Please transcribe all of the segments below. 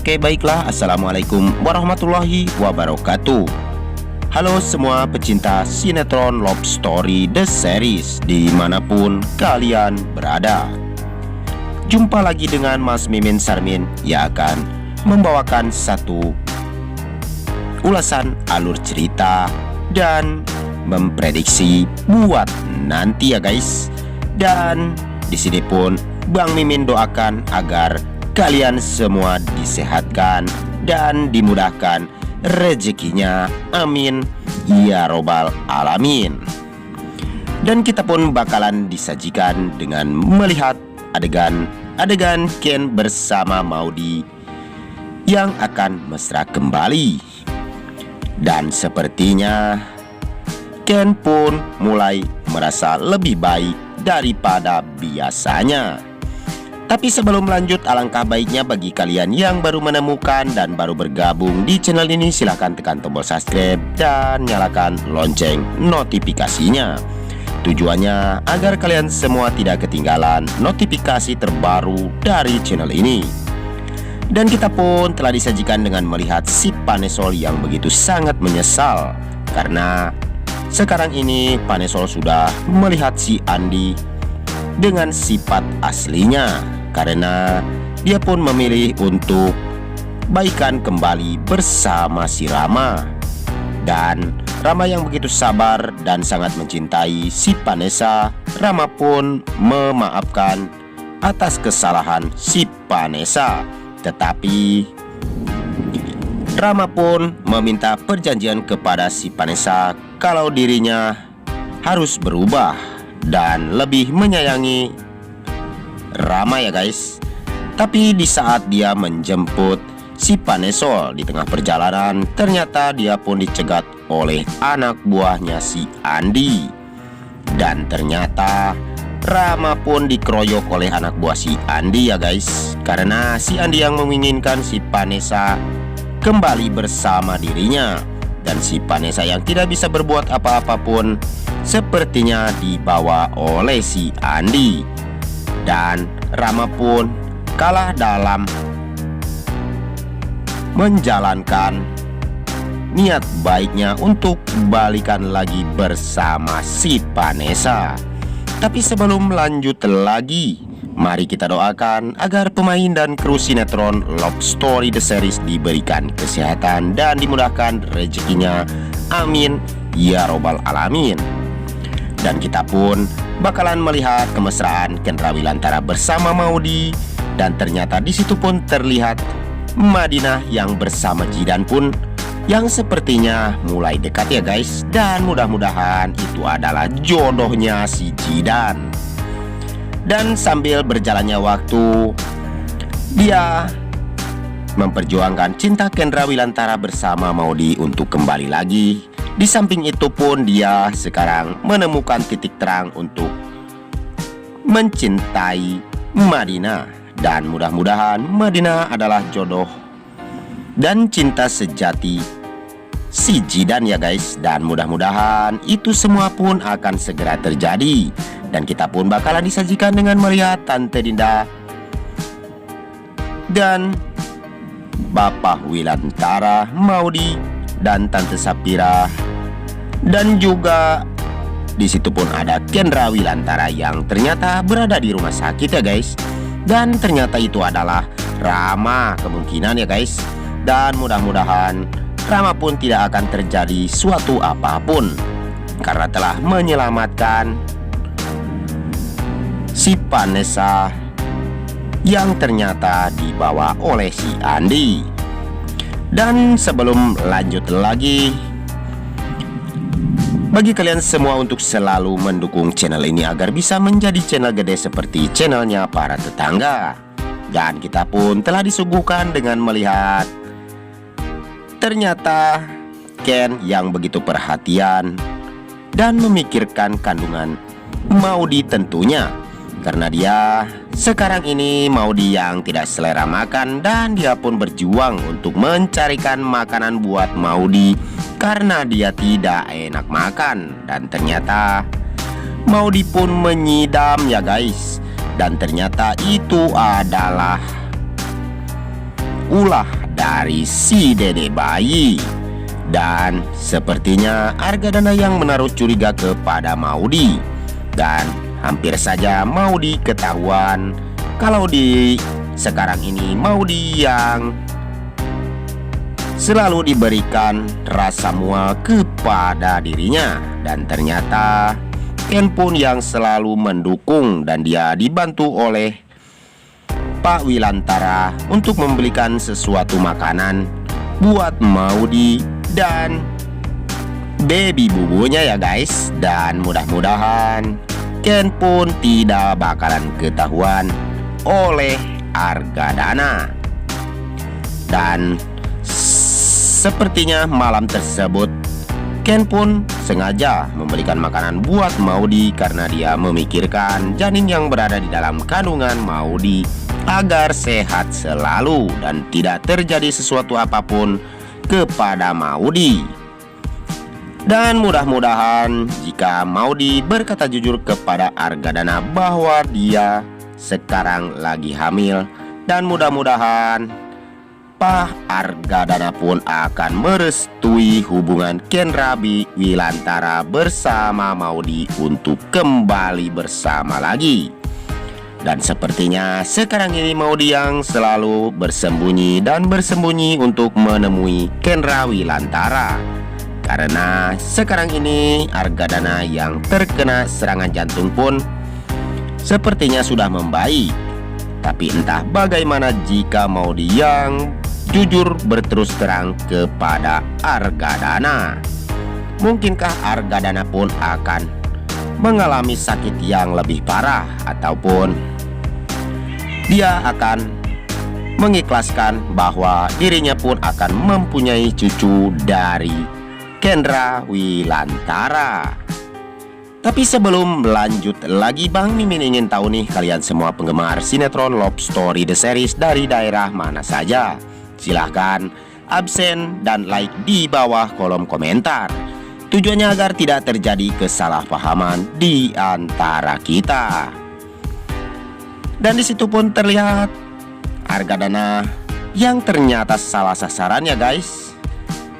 Oke, baiklah. Assalamualaikum warahmatullahi wabarakatuh. Halo semua pecinta sinetron Love Story The Series dimanapun kalian berada. Jumpa lagi dengan Mas Mimin Sarmin yang akan membawakan satu ulasan alur cerita dan memprediksi buat nanti ya guys. Dan di sini pun Bang Mimin doakan agar kalian semua disehatkan dan dimudahkan rezekinya, amin ya robbal alamin. Dan kita pun bakalan disajikan dengan melihat adegan Ken bersama Maudy yang akan mesra kembali. Dan sepertinya Ken pun mulai merasa lebih baik daripada biasanya. Tapi sebelum lanjut, alangkah baiknya bagi kalian yang baru menemukan dan baru bergabung di channel ini, silahkan tekan tombol subscribe dan nyalakan lonceng notifikasinya. Tujuannya agar kalian semua tidak ketinggalan notifikasi terbaru dari channel ini. Dan kita pun telah disajikan dengan melihat si Panesol yang begitu sangat menyesal karena sekarang ini Panesol sudah melihat si Andi dengan sifat aslinya, karena dia pun memilih untuk baikan kembali bersama si Rama. Dan Rama yang begitu sabar dan sangat mencintai si Vanessa, Rama pun memaafkan atas kesalahan si Vanessa. Tetapi Rama pun meminta perjanjian kepada si Vanessa kalau dirinya harus berubah dan lebih menyayangi Rama ya guys. Tapi di saat dia menjemput si Panesol di tengah perjalanan, ternyata dia pun dicegat oleh anak buahnya si Andi. Dan ternyata Rama pun dikeroyok oleh anak buah si Andi ya guys, karena si Andi yang menginginkan si Vanessa kembali bersama dirinya. Dan si Vanessa yang tidak bisa berbuat apa-apa pun sepertinya dibawa oleh si Andi. Dan Rama pun kalah dalam menjalankan niat baiknya untuk balikan lagi bersama si Vanessa. Tapi sebelum lanjut lagi, mari kita doakan agar pemain dan kru sinetron Love Story The Series diberikan kesehatan dan dimudahkan rezekinya, amin ya robbal alamin. Dan kita pun bakalan melihat kemesraan Ken Rawilantara bersama Maudy. Dan ternyata di situ pun terlihat Madinah yang bersama Jidan pun yang sepertinya mulai dekat ya guys. Dan mudah-mudahan itu adalah jodohnya si Jidan. Dan sambil berjalannya waktu, dia memperjuangkan cinta Ken Rawilantara bersama Maudy untuk kembali lagi. Di samping itu pun dia sekarang menemukan titik terang untuk mencintai Madinah. Dan mudah-mudahan Madinah adalah jodoh dan cinta sejati si Jidan ya guys. Dan mudah-mudahan itu semua pun akan segera terjadi. Dan kita pun bakalan disajikan dengan melihat Tante Dinda dan Bapak Wilantara, Maudy dan Tante Sapira. Dan juga di situ pun ada Ken Rawilantara yang ternyata berada di rumah sakit ya guys. Dan ternyata itu adalah Rama kemungkinan ya guys. Dan mudah-mudahan Rama pun tidak akan terjadi suatu apapun karena telah menyelamatkan si Vanessa yang ternyata dibawa oleh si Andi. Dan sebelum lanjut lagi, bagi kalian semua untuk selalu mendukung channel ini agar bisa menjadi channel gede seperti channelnya para tetangga. Dan kita pun telah disuguhkan dengan melihat ternyata Ken yang begitu perhatian dan memikirkan kandungan Maudy tentunya. Karena dia sekarang ini Maudy yang tidak selera makan, dan dia pun berjuang untuk mencarikan makanan buat Maudy karena dia tidak enak makan. Dan ternyata Maudy pun menyidam ya guys. Dan ternyata itu adalah ulah dari si dede bayi. Dan sepertinya Argadana yang menaruh curiga kepada Maudy. Dan hampir saja Maudy ketahuan kalau di sekarang ini Maudy yang selalu diberikan rasa mual kepada dirinya. Dan ternyata Ken pun yang selalu mendukung, dan dia dibantu oleh Pak Wilantara untuk membelikan sesuatu makanan buat Maudy dan baby bubunya ya guys. Dan mudah-mudahan Ken pun tidak bakalan ketahuan oleh Argadana. Dan sepertinya malam tersebut Ken pun sengaja memberikan makanan buat Maudy karena dia memikirkan janin yang berada di dalam kandungan Maudy agar sehat selalu dan tidak terjadi sesuatu apapun kepada Maudy. Dan mudah-mudahan jika Maudy berkata jujur kepada Argadana bahwa dia sekarang lagi hamil, dan mudah-mudahan Pak Argadana pun akan merestui hubungan Ken Wilantara bersama Maudy untuk kembali bersama lagi. Dan sepertinya sekarang ini Maudy yang selalu bersembunyi dan bersembunyi untuk menemui Ken Wilantara. Karena sekarang ini Argadana yang terkena serangan jantung pun sepertinya sudah membaik. Tapi entah bagaimana jika Maudy yang jujur berterus terang kepada Argadana. Mungkinkah Argadana pun akan mengalami sakit yang lebih parah, ataupun dia akan mengikhlaskan bahwa dirinya pun akan mempunyai cucu dari Ken Wilantara. Tapi sebelum lanjut lagi, Bang Mimin ingin tahu nih, kalian semua penggemar sinetron Love Story The Series dari daerah mana saja? Silahkan absen dan like di bawah kolom komentar. Tujuannya agar tidak terjadi kesalahpahaman di antara kita. Dan disitu pun terlihat Argadana yang ternyata salah sasaran ya guys,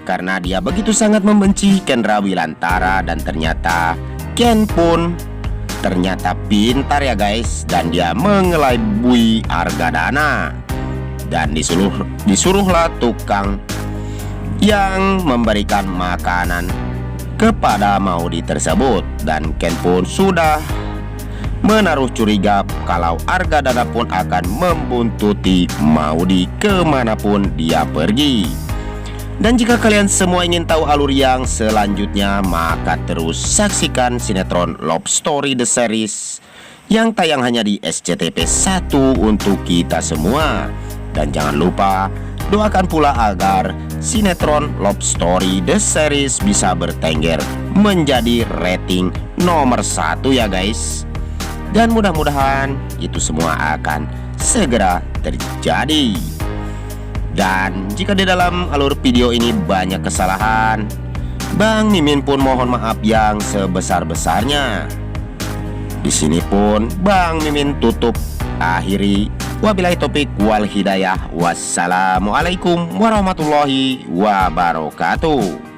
karena dia begitu sangat membenci Ken Wilantara. Dan ternyata Ken pun ternyata pintar ya guys, dan dia mengelabui Argadana. Dan disuruhlah tukang yang memberikan makanan kepada Maudy tersebut. Dan Ken pun sudah menaruh curiga kalau Argadana pun akan membuntuti Maudy kemanapun dia pergi. Dan jika kalian semua ingin tahu alur yang selanjutnya, maka terus saksikan sinetron Love Story The Series yang tayang hanya di SCTV 1 untuk kita semua. Dan jangan lupa doakan pula agar sinetron Love Story The Series bisa bertengger menjadi rating nomor 1 ya guys. Dan mudah-mudahan itu semua akan segera terjadi. Dan jika di dalam alur video ini banyak kesalahan, Bang Mimin pun mohon maaf yang sebesar-besarnya. Di sini pun Bang Mimin tutup akhiri. Wabillahi taufiq wal hidayah. Wassalamualaikum warahmatullahi wabarakatuh.